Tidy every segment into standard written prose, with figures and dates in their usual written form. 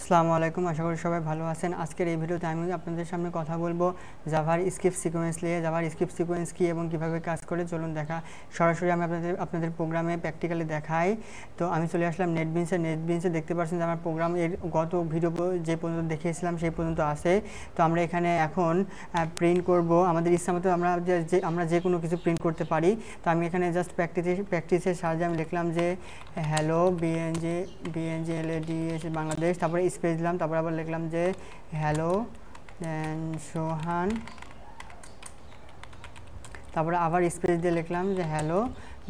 আসসালামু আলাইকুম, আশা করি সবাই ভালো আছেন। আজকের এই ভিডিওতে আমি আপনাদের সামনে কথা বলবো জাভার স্ক্রিপ্ট সিকোয়েন্স নিয়ে। জাভার স্ক্রিপ্ট সিকোয়েন্স কী এবং কীভাবে কাজ করে চলুন সরাসরি আমি আপনাদের প্রোগ্রামে প্র্যাকটিক্যালি দেখাই। তো আমি চলে আসলাম নেটবিনসে দেখতে পাচ্ছেন যে আমার প্রোগ্রাম এর গত ভিডিও যে পর্যন্ত দেখিয়েছিলাম সেই পর্যন্ত আছে। তো আমরা এখানে এখন প্রিন্ট করব আমাদের ইচ্ছা মতো। আমরা যে কোনো কিছু প্রিন্ট করতে পারি। তো আমি এখানে জাস্ট প্র্যাকটিসের সাহায্যে আমি লিখলাম যে হ্যালো BNGLADS বাংলাদেশ, তারপরে স্পেস দিলাম, তারপরে আবার লিখলাম যে হ্যালো সোহান, তারপরে আবার স্পেস দিয়ে লিখলাম যে হ্যালো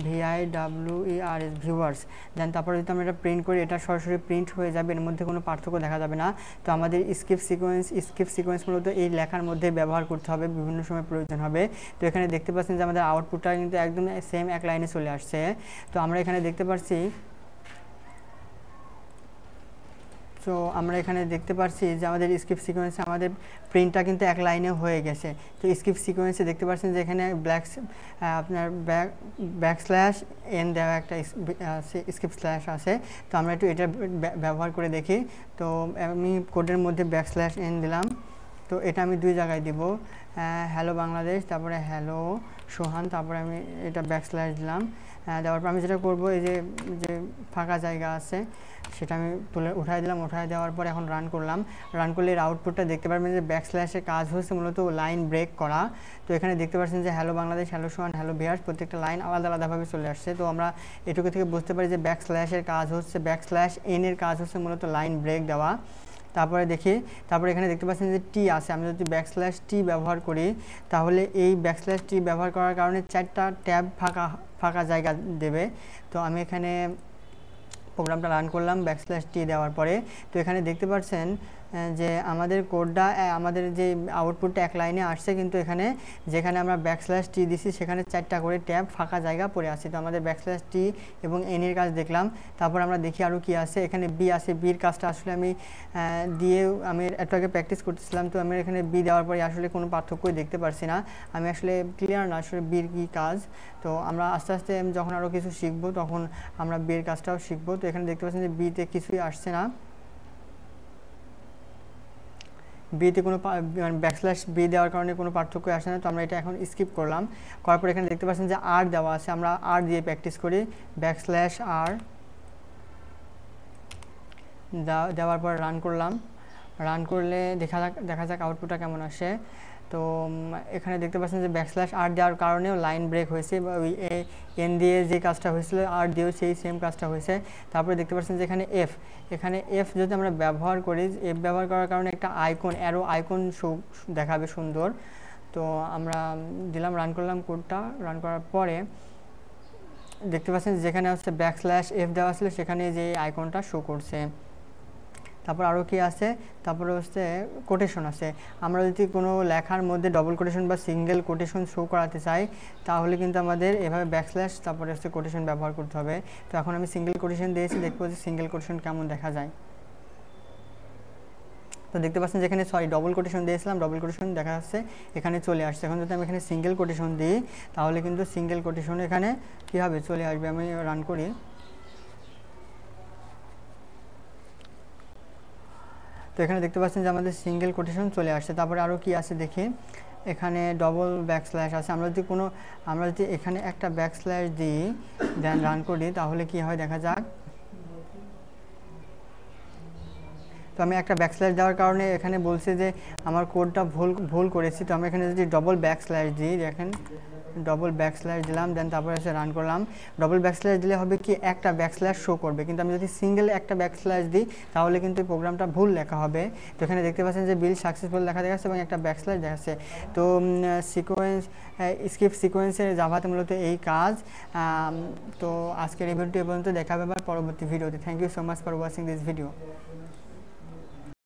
VIWERS ভিউয়ার্স। দেন তারপরে যদি আমরা এটা প্রিন্ট করি, এটা সরাসরি প্রিন্ট হয়ে যাবে, এর মধ্যে কোনো পার্থক্য দেখা যাবে না। তো আমাদের স্ক্রিপ্ট সিকোয়েন্স মূলত এই লেখার মধ্যে ব্যবহার করতে হবে, বিভিন্ন সময় প্রয়োজন হবে। তো এখানে দেখতে পাচ্ছেন যে আমাদের আউটপুটটা কিন্তু একদম সেম এক লাইনে চলে আসছে। তো আমরা এখানে দেখতে পাচ্ছি যে আমাদের স্ক্রিপ্ট সিকোয়েন্সে আমাদের প্রিন্টটা কিন্তু এক লাইনে হয়ে গেছে। তো স্ক্রিপ্ট সিকোয়েন্সে দেখতে পাচ্ছেন যে এখানে আপনার ব্যাকস্ল্যাশ এন দেওয়া একটা স্ক্রিপ্ট স্ল্যাশ আছে। তো আমরা একটু এটা ব্যবহার করে দেখি। তো আমি কোডের মধ্যে ব্যাকস্ল্যাশ এন দিলাম। তো এটা আমি দুই জায়গায় দিব, হ্যালো বাংলাদেশ, তারপরে হ্যালো সোহান, তারপরে আমি এটা ব্যাকস্ল্যাশ দিলাম। দেওয়ার পর আমি যেটা করবো, এই যে ফাঁকা জায়গা আছে সেটা আমি উঠাই দিলাম। উঠাই দেওয়ার পর এখন রান করলাম। রান করলে এর আউটপুটটা দেখতে পারবেন যে ব্যাকস্ল্যাশের কাজ হচ্ছে মূলত লাইন ব্রেক করা। তো এখানে দেখতে পাচ্ছেন যে হ্যালো বাংলাদেশ, হ্যালো সোহান, হ্যালো ভিউয়ার্স, প্রত্যেকটা লাইন আলাদা আলাদাভাবে চলে আসছে। তো আমরা এটুকু থেকে বুঝতে পারি যে ব্যাকস্ল্যাশের কাজ হচ্ছে, ব্যাকস্ল্যাশ এনের কাজ হচ্ছে মূলত লাইন ব্রেক দেওয়া। তারপরে এখানে দেখতে পাচ্ছেন যে টি আছে। আমি যদি ব্যাকস্ল্যাশ টি ব্যবহার করি, তাহলে এই ব্যাকস্ল্যাশ টি ব্যবহার করার কারণে 4টা ট্যাব ফাঁকা জায়গা দেবে। তো আমি এখানে প্রোগ্রামটা রান করলাম ব্যাকস্ল্যাশ টি দেওয়ার পরে। তো এখানে দেখতে পাচ্ছেন যে আমাদের কোডটা, আমাদের যে আউটপুটটা এক লাইনে আসছে, কিন্তু এখানে যেখানে আমরা ব্যাকস্ল্যাশ টি দিছি সেখানে 4টা করে ট্যাব ফাঁকা জায়গা পড়ে আছে। তো আমাদের ব্যাকস্ল্যাশ টি এবং এনের কাজ দেখলাম। তারপর আমরা দেখি আরও কি আছে। এখানে বি আছে। বির কাজটা আসলে আমি একটু আগে প্র্যাকটিস করতেছিলাম। তো আমি এখানে বি দেওয়ার পরে আসলে কোনো পার্থক্যই দেখতে পারছি না। আমি আসলে ক্লিয়ার না আসলে বির কী কাজ। তো আমরা আস্তে আস্তে যখন আরও কিছু শিখবো তখন আমরা বিয়ের কাজটাও শিখবো। তো এখানে দেখতে পাচ্ছেন যে বিতে কিছুই আসছে না, বিতে কোনো ব্যাকস্ল্যাশ বি দেওয়ার কারণে কোনো পার্থক্য আসে না। তো আমরা এটা এখন স্কিপ করলাম। করার পর এখানে দেখতে পাচ্ছেন যে আর দেওয়া আছে, আমরা আর দিয়ে প্র্যাকটিস করি। ব্যাকস্ল্যাশ আর দেওয়ার পর রান করলাম। রান করলে দেখা যাক আউটপুটটা কেমন আসে। তো এখানে দেখতে পাচ্ছেন যে ব্যাকস্ল্যাশ আর দেওয়ার কারণেও লাইন ব্রেক হয়েছে। ওই এন দিয়ে যে কাজটা হয়েছিল আর দিয়েও সেই সেম কাজটা হয়েছে। তারপরে দেখতে পাচ্ছেন যে এখানে এফ যদি আমরা ব্যবহার করি, এফ ব্যবহার করার কারণে একটা অ্যারো আইকন দেখাবে সুন্দর। তো আমরা দিলাম, রান করলাম কোডটা। রান করার পরে দেখতে পাচ্ছেন যেখানে হচ্ছে ব্যাকস্ল্যাশ এফ দেওয়া ছিল সেখানে যে আইকনটা শো করছে। তারপর আরও কি আছে, তারপরে হচ্ছে কোটেশন আছে। আমরা যদি কোনো লেখার মধ্যে ডবল কোটেশন বা সিঙ্গেল কোটেশন শো করাতে চাই, তাহলে কিন্তু আমাদের এভাবে ব্যাকস্ল্যাশ তারপরে হচ্ছে কোটেশন ব্যবহার করতে হবে। তো এখন আমি সিঙ্গেল কোটেশন দিয়েছি, দেখবো যে সিঙ্গেল কোটেশন কেমন দেখা যায়। তো দেখতে পাচ্ছেন যেখানে ডবল কোটেশন দিয়েছিলাম, ডবল কোটেশন দেখা যাচ্ছে এখানে চলে আসছে। এখন যদি আমি এখানে সিঙ্গেল কোটেশন দিই, তাহলে কিন্তু সিঙ্গেল কোটেশন এখানে কী হবে, চলে আসবে। আমি রান করি। তো এখানে দেখতে পাচ্ছেন যে আমাদের সিঙ্গেল কোটেশন চলে আসছে। তারপরে আরও কি আছে দেখি, এখানে ডবল ব্যাকস্ল্যাশ আছে। আমরা যদি এখানে একটা ব্যাকস্ল্যাশ দিই, দেন রান করি, তাহলে কি হয় দেখা যাক। তো আমি একটা ব্যাকস্ল্যাশ দেওয়ার কারণে এখানে বলছে যে আমার কোডটা ভুল করেছি। তো আমি এখানে যদি ডবল ব্যাকস্ল্যাশ দিই, দেখেন ডবল ব্যাকস্ল্যাশ দিলাম, দেন তারপরে এসে রান করলাম। ডবল ব্যাকস্ল্যাশ দিলে হবে কি, একটা ব্যাকস্ল্যাশ শো করবে, কিন্তু আমি যদি সিঙ্গেল একটা ব্যাকস্ল্যাশ দিই তাহলে কিন্তু প্রোগ্রামটা ভুল লেখা হবে। তো এখানে দেখতে পাচ্ছেন যে বিল সাকসেসফুল লেখা দেখাচ্ছে এবং একটা ব্যাকস্ল্যাশ দেখাচ্ছে। তো স্ক্রিপ্ট সিকোয়েন্সের জাভাতে মূলত এই কাজ। তো আজকের এই ভিডিওটি পর্যন্ত দেখা হবে আবার পরবর্তী ভিডিওতে। Thank you so much for watching this video.